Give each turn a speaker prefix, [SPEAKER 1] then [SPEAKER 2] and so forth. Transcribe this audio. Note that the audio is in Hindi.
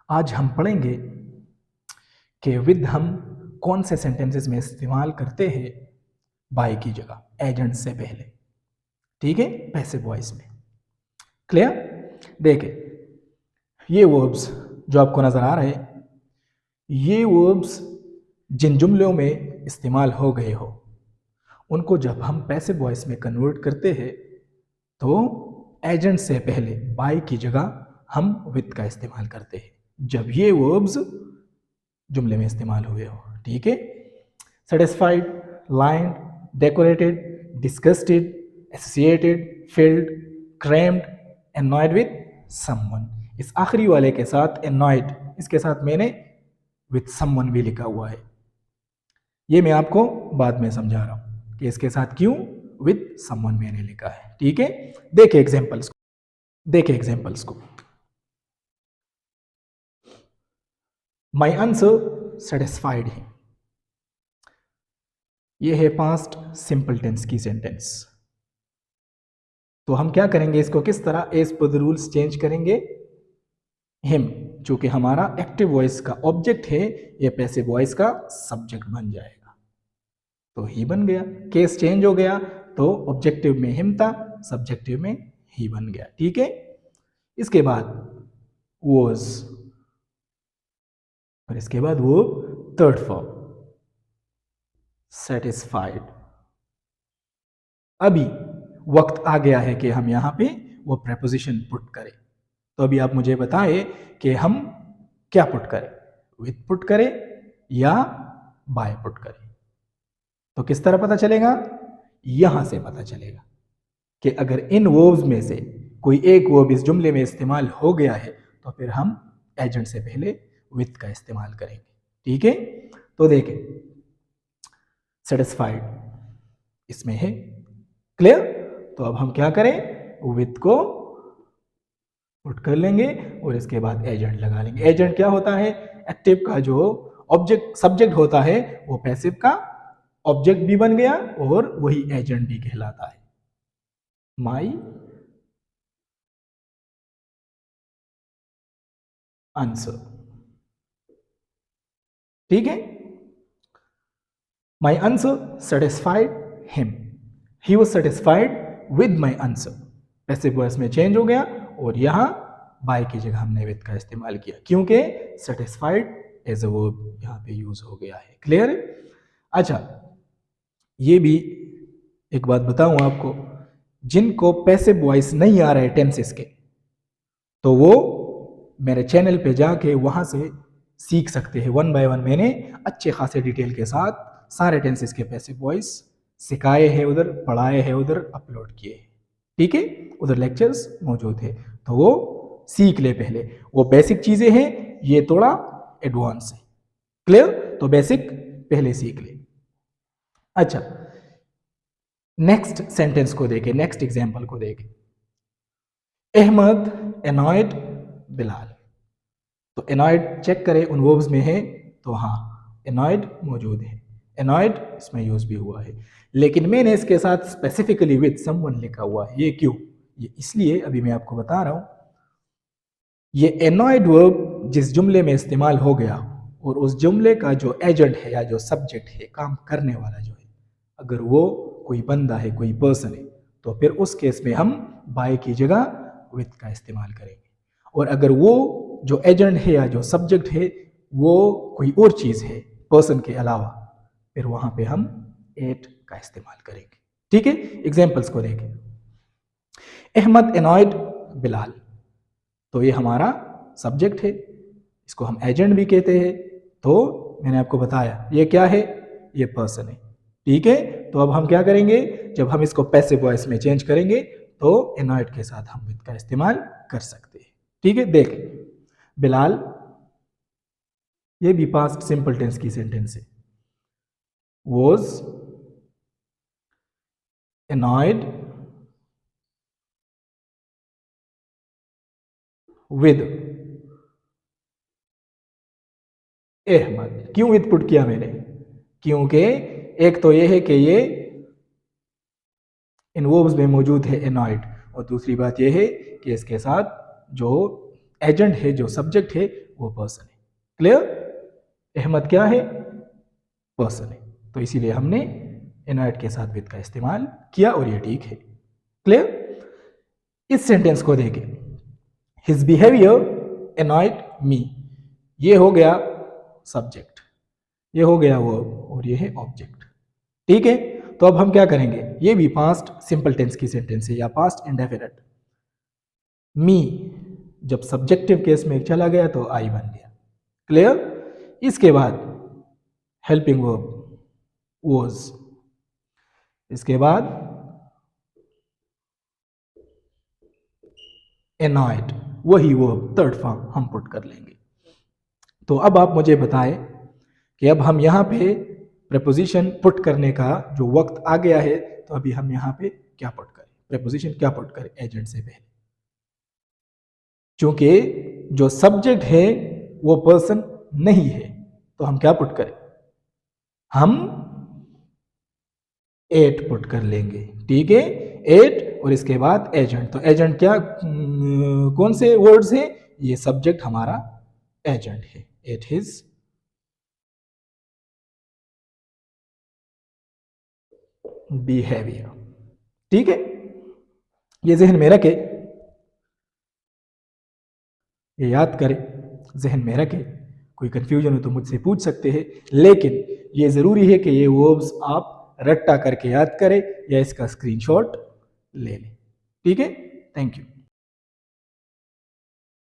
[SPEAKER 1] आज हम पढ़ेंगे कि विद हम कौन से सेंटेंसेस में इस्तेमाल करते हैं बाय की जगह एजेंट से पहले। ठीक है, पैसिव वॉइस में। क्लियर? देखिए, ये वर्ब्स जो आपको नजर आ रहे हैं, ये वर्ब्स जिन जुमलों में इस्तेमाल हो गए हो उनको जब हम पैसिव वॉइस में कन्वर्ट करते हैं तो एजेंट से पहले बाय की जगह हम विद का इस्तेमाल करते हैं जब ये वर्ब्स जुमले में इस्तेमाल हुए हो। ठीक है, satisfied, lined, decorated, disgusted, associated, field, crammed, annoyed with someone. इस आखिरी वाले के साथ एनॉयड, इसके साथ मैंने विद समवन भी लिखा हुआ है। ये मैं आपको बाद में समझा रहा हूं कि इसके साथ क्यों विद समवन मैंने लिखा है। ठीक है, देखिए एग्जांपल्स को, देखिए एग्जांपल्स को। माय आंसर सेटिस्फाइड है, ये है पास्ट सिंपल टेंस की सेंटेंस। तो हम क्या करेंगे, इसको किस तरह as per the rules change करेंगे। हिम, चूंकि हमारा एक्टिव वॉइस का ऑब्जेक्ट है, ये पैसिव वॉइस का सब्जेक्ट बन जाएगा। तो ही बन गया, केस चेंज हो गया, तो ऑब्जेक्टिव में हिम था, सब्जेक्टिव में ही बन गया। ठीक है, इसके बाद वॉज, और इसके बाद वो थर्ड फॉर्म सेटिस्फाइड। अभी वक्त आ गया है कि हम यहां पे वो प्रेपोजिशन पुट करें। तो अभी आप मुझे बताएं कि हम क्या पुट करें, विद पुट करें या बाय पुट करें। तो किस तरह पता चलेगा, यहां से पता चलेगा कि अगर इन वर्ब्स में से कोई एक वर्ब इस जुमले में इस्तेमाल हो गया है तो फिर हम एजेंट से पहले विद का इस्तेमाल करेंगे। ठीक है, तो देखें, सेटिस्फाइड इसमें है, क्लियर। तो अब हम क्या करें, विद को पुट कर लेंगे और इसके बाद एजेंट लगा लेंगे। एजेंट क्या होता है, एक्टिव का जो ऑब्जेक्ट सब्जेक्ट होता है वो पैसिव का ऑब्जेक्ट भी बन गया और वही एजेंट भी कहलाता है। माई आंसर, ठीक है। My answer satisfied him, he was satisfied with my answer. Passive voice में चेंज हो गया और यहां बाय की जगह हमने विद का इस्तेमाल किया क्योंकि सेटिस्फाइड एज अ वर्ब यहां पे यूज हो गया है। क्लियर है? अच्छा, ये भी एक बात बताऊं आपको, जिनको पैसिव वॉइस नहीं आ रहे टेंसेस के, तो वो मेरे चैनल पे जाके वहां से सीख सकते हैं। वन बाय वन मैंने अच्छे खासे डिटेल के साथ सारे टेंसेस के पैसिव वॉइस सिखाए हैं, उधर पढ़ाए हैं, उधर अपलोड किए हैं। ठीक है, उधर लेक्चर्स मौजूद है, तो वो सीख ले पहले। वो बेसिक चीजें हैं, ये थोड़ा एडवांस है। क्लियर? तो बेसिक पहले सीख ले। अच्छा, नेक्स्ट सेंटेंस को देखें, नेक्स्ट एग्जांपल को देखें। अहमद एनॉयड बिलाल। तो एनॉयड चेक करें उन वर्ब्स में है, तो हाँ एनॉयड मौजूद है, एनॉयड इसमें यूज भी हुआ है। लेकिन मैंने इसके साथ स्पेसिफिकली विद समवन लिखा हुआ है। ये क्यों? ये इसलिए अभी मैं आपको बता रहा हूं। ये एनॉयड वर्ब जिस जुमले में इस्तेमाल हो गया और उस जुमले का जो एजेंट है या जो सब्जेक्ट है, काम करने वाला जो है, अगर वो कोई बंदा है, कोई पर्सन है, तो फिर उस केस में हम बाय की जगह विद का इस्तेमाल करेंगे। और अगर वो जो एजेंट है या जो सब्जेक्ट है वो कोई और चीज है पर्सन के अलावा, फिर वहां पे हम एट का इस्तेमाल करेंगे। ठीक है, एग्जाम्पल्स को देखें। अहमद एनॉयड बिलाल, तो ये हमारा सब्जेक्ट है, इसको हम एजेंट भी कहते हैं। तो मैंने आपको बताया ये क्या है, ये पर्सन है। ठीक है, तो अब हम क्या करेंगे, जब हम इसको पैसिव वॉइस में चेंज करेंगे तो एनॉयड के साथ हम विद का इस्तेमाल कर सकते हैं। ठीक है, देख, बिलाल, ये भी पास्ट सिंपल टेंस की सेंटेंस है। Was annoyed with Ahmed. क्यों विद पुट किया मैंने? क्योंकि एक तो ये है कि ये इन वर्ब्स में मौजूद है एनॉयड, और दूसरी बात यह है कि इसके साथ जो एजेंट है, जो सब्जेक्ट है, वो पर्सन है। क्लियर? अहमद क्या है? पर्सन है। तो इसीलिए हमने एनॉयड के साथ विद का इस्तेमाल किया और ये ठीक है। क्लियर? इस सेंटेंस को देखें, हिज बिहेवियर एनॉयड मी, ये हो गया सब्जेक्ट, ये हो गया वर्ब और ये है ऑब्जेक्ट। ठीक है, तो अब हम क्या करेंगे, ये भी पास्ट सिंपल टेंस की सेंटेंस है या पास्ट इंडेफिनिट। मी जब सब्जेक्टिव केस में चला गया तो आई बन गया। क्लियर? इसके बाद हेल्पिंग वर्ब वॉज, इसके बाद एनॉयड, वही वर्ब थर्ड फॉर्म हम पुट कर लेंगे। तो अब आप मुझे बताएं कि अब हम यहाँ पे प्रेपोजिशन पुट करने का जो वक्त आ गया है, तो अभी हम यहाँ पे क्या पुट करें, प्रेपोजिशन क्या पुट करें एजेंट से पहले। क्योंकि जो सब्जेक्ट है वो पर्सन नहीं है, तो हम क्या पुट करें, हम एट पुट कर लेंगे। ठीक है, एट और इसके बाद एजेंट। तो एजेंट क्या, कौन से वर्ड्स है, ये सब्जेक्ट हमारा एजेंट है, एट हिज बिहेवियर। ठीक है, ये जहन में रखे, ये याद करें, जहन में रखें। कोई कंफ्यूजन हो तो मुझसे पूछ सकते हैं, लेकिन ये ज़रूरी है कि ये वर्ब्स आप रट्टा करके याद करें या इसका स्क्रीनशॉट ले लें। ठीक है, थैंक यू।